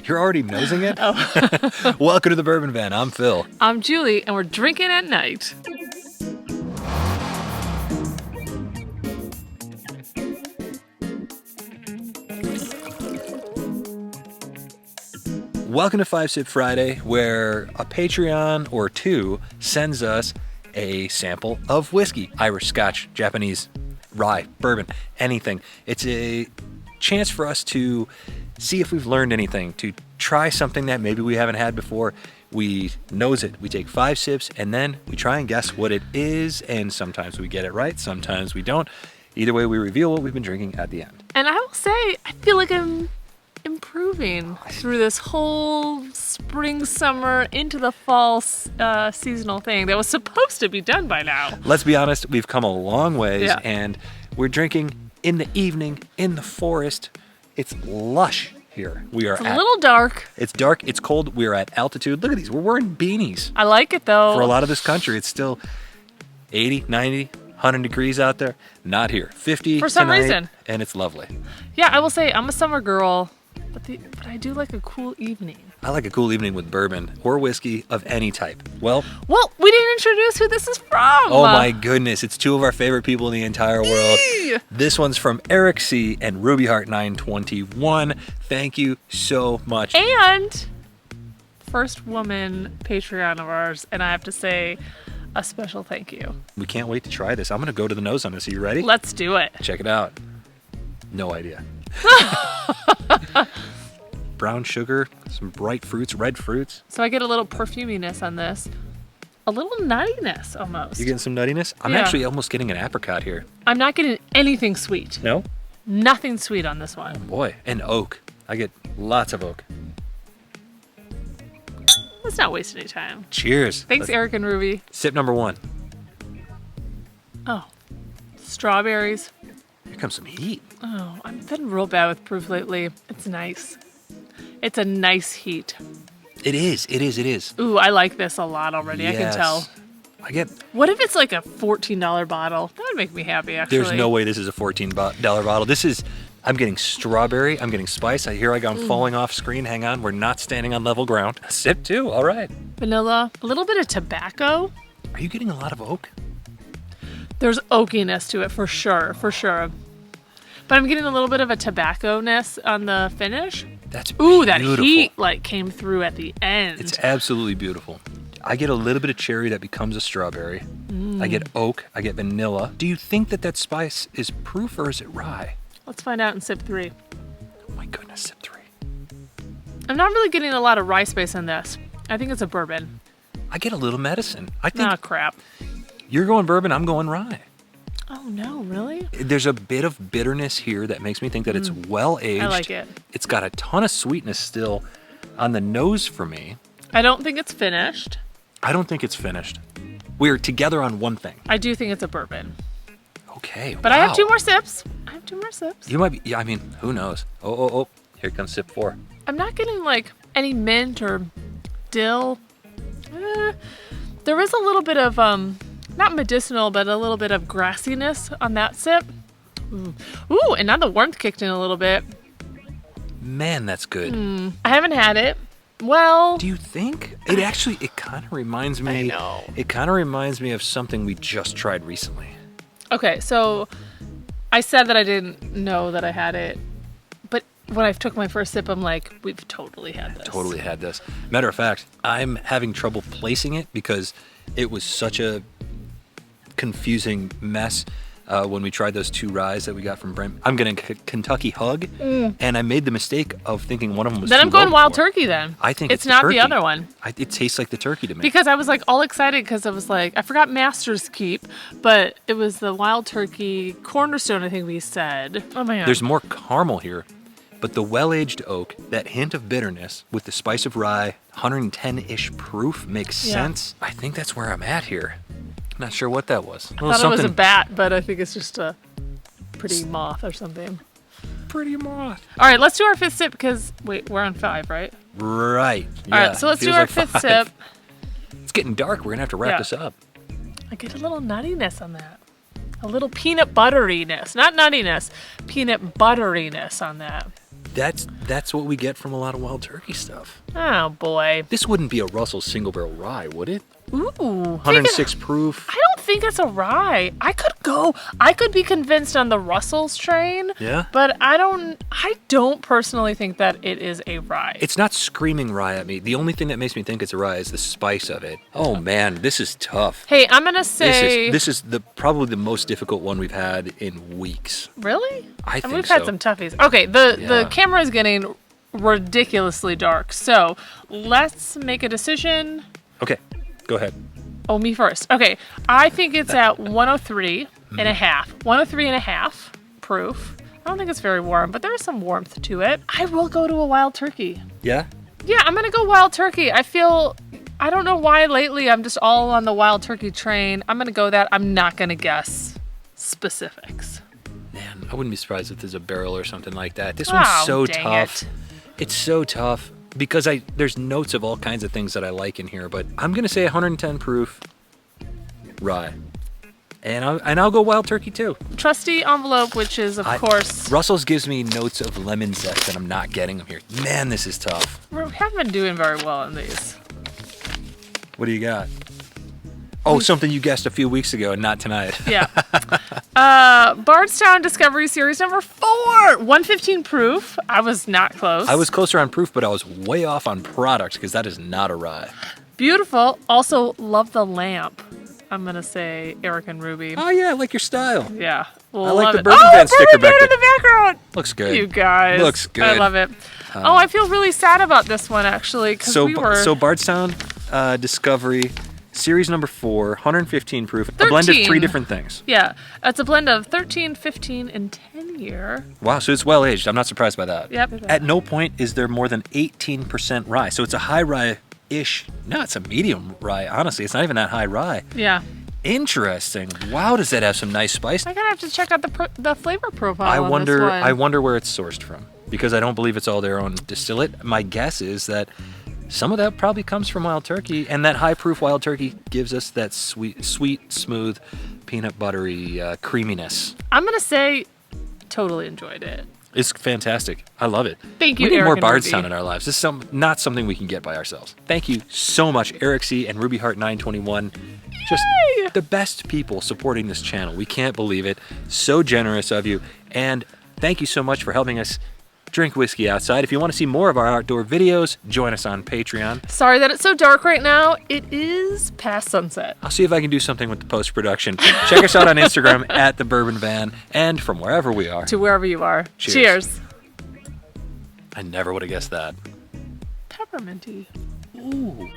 You're already nosing it? Oh. Welcome to the Bourbon Van. I'm Phil. I'm Julie, and we're drinking at night. Welcome to 5 Sip Friday, where a Patreon or two sends us a sample of whiskey. Irish, Scotch, Japanese, rye, bourbon, anything. It's a chance for us to see if we've learned anything, to try something that maybe we haven't had before. We nose it. We take 5 sips, and then we try and guess what it is, and sometimes we get it right, sometimes we don't. Either way, we reveal what we've been drinking at the end. And I will say, I feel like I'm improving through this whole spring, summer, into the fall seasonal thing that was supposed to be done by now. Let's be honest, we've come a long ways, Yeah. and we're drinking in the evening, in the forest. It's lush here. We are It's a little dark. It's dark, it's cold, we're at altitude. Look at these, we're wearing beanies. I like it though. For a lot of this country, it's still 80, 90, 100 degrees out there. Not here. 50 For some tonight, reason. and it's lovely. Yeah, I will say I'm a summer girl, but I do like a cool evening. I like a cool evening with bourbon or whiskey of any type. Well, We didn't introduce who this is from. oh my goodness, it's two of our favorite people in the entire world. Eee! This one's from Eric C. and Ruby Heart 921. Thank you so much. And first woman Patreon of ours, and I have to say a special thank you. We can't wait to try this. I'm going to go to the nose on this. Are you ready? Let's do it. Check it out. No idea. Brown sugar, some bright fruits, red fruits. So I get a little perfuminess on this. A little nuttiness almost. You getting some nuttiness? I'm Yeah. actually almost getting an apricot here. I'm not getting anything sweet. No? Nothing sweet on this one. Boy, and oak. I get lots of oak. Let's not waste any time. Cheers. Thanks, Let's- Eric and Ruby. Sip number 1. Oh, strawberries. Here comes some heat. Oh, I've been real bad with proof lately. It's nice. It's a nice heat. It is. Ooh, I like this a lot already. I can tell. I get. What if it's like a $14 bottle? That would make me happy, actually. There's no way this is a $14 bottle. This is. I'm getting strawberry. I'm getting spice. I'm falling off screen. Hang on. We're not standing on level ground. Sip 2. All right. Vanilla, a little bit of tobacco. Are you getting a lot of oak? There's oakiness to it for sure. But I'm getting a little bit of a tobacco-ness on the finish. That's Ooh, that beautiful. heat came through at the end. It's absolutely beautiful. I get a little bit of cherry that becomes a strawberry. I get oak. I get vanilla. Do you think that spice is proof or is it rye? Let's find out in sip 3. Oh my goodness, sip 3. I'm not really getting a lot of rye spice in this. I think it's a bourbon. I get a little medicine. I think Ah, crap. you're going bourbon. I'm going rye. Oh, no, really? There's a bit of bitterness here that makes me think that it's well aged. I like it. It's got a ton of sweetness still on the nose for me. I don't think it's finished. I don't think it's finished. We're together on one thing. I do think it's a bourbon. Okay. But I have 2 more sips. You might be. Yeah, I mean, who knows? Oh. Here comes sip 4. I'm not getting any mint or dill. There is a little bit of not medicinal, but a little bit of grassiness on that sip. Ooh, and now the warmth kicked in a little bit. Man, that's good. I haven't had it. Well, Do you think? It kind of reminds me. I know. It kind of reminds me of something we just tried recently. okay, so I said that I didn't know that I had it, but when I took my first sip, I'm like, we've totally had this. Totally had this. Matter of fact, I'm having trouble placing it because it was such a confusing mess when we tried those 2 ryes that we got from Brent. I'm getting a Kentucky Hug, and I made the mistake of thinking one of them was Then too I'm going low wild before. turkey then. I think it's not turkey. the other one. It tastes like the turkey to me. Because I was all excited because I was I forgot Master's Keep, but it was the wild turkey cornerstone, I think we said. Oh my God. There's more caramel here, but the well-aged oak, that hint of bitterness with the spice of rye, 110-ish proof makes Yeah. sense. I think that's where I'm at here. Not sure what that was. I thought it was a bat, but I think it's just a pretty moth or something. Pretty moth. All right, let's do our 5th sip because, wait, we're on 5, right? Right. All right, so let's do our 5th sip. It's getting dark. We're going to have to wrap Yeah. this up. I get a little nuttiness on that. A little peanut butteriness. Not nuttiness, peanut butteriness on that. That's what we get from a lot of Wild Turkey stuff. Oh boy. This wouldn't be a Russell's single barrel rye, would it? Ooh. 106 proof. I don't think it's a rye. I could be convinced on the Russell's train. Yeah. But I don't personally think that it is a rye. It's not screaming rye at me. The only thing that makes me think it's a rye is the spice of it. Oh man, this is tough. Hey, I'm gonna say This is probably the most difficult one we've had in weeks. Really? I think we've so. had some toughies. Okay, the Yeah. camera is getting ridiculously dark. So let's make a decision. Okay, go ahead. Oh, me first. Okay, I think it's at 103 and a half. 103 and a half proof. I don't think it's very warm, but there's some warmth to it. I will go to a Wild Turkey. Yeah? Yeah, I'm gonna go Wild Turkey. I don't know why lately I'm just all on the Wild Turkey train. I'm gonna go that. I'm not gonna guess specifics. Man, I wouldn't be surprised if there's a barrel or something like that. This one's so dang tough. it. It's so tough because there's notes of all kinds of things that I like in here, but I'm gonna say 110 proof rye, and I'll go Wild Turkey too. Trusty envelope, which is of course. Russell's gives me notes of lemon zest, and I'm not getting them here. Man, this is tough. We haven't been doing very well in these. What do you got? Oh, something you guessed a few weeks ago and not tonight. Yeah. Bardstown Discovery Series number 4, 115 proof. I was not close. I was closer on proof, but I was way off on product because that is not a rye. Beautiful. Also, love the lamp. I'm gonna say Eric and Ruby. Oh yeah, I like your style. Yeah. I like love the it. Bourbon Van sticker Bourbon back Van in there. the background. Looks good. You guys. Looks good. I love it. I feel really sad about this one actually because So Bardstown Discovery Series number 4, 115 proof, a blend of 3 different things. Yeah, it's a blend of 13, 15, and 10 year. Wow, so it's well aged. I'm not surprised by that. Yep. At no point is there more than 18% rye, so it's a high rye-ish. No, it's a medium rye. Honestly, it's not even that high rye. Yeah. Interesting. Wow, does that have some nice spice? I gotta have to check out the flavor profile. I on wonder. this one. I wonder where it's sourced from because I don't believe it's all their own distillate. My guess is that some of that probably comes from Wild Turkey, and that high proof Wild Turkey gives us that sweet, smooth, peanut buttery creaminess. I'm gonna say, totally enjoyed it. It's fantastic. I love it. Thank you, We need Eric more and Bardstown Ruby. in our lives. This is not something we can get by ourselves. Thank you so much, Eric C. and Ruby Heart 921. Just Yay! the best people supporting this channel. We can't believe it. So generous of you. And thank you so much for helping us drink whiskey outside. If you want to see more of our outdoor videos, join us on Patreon. Sorry that it's so dark right now. It is past sunset. I'll see if I can do something with the post-production. Check us out on Instagram at The Bourbon Van, and from wherever we are. To wherever you are. Cheers. Cheers. I never would have guessed that. Pepperminty. Ooh.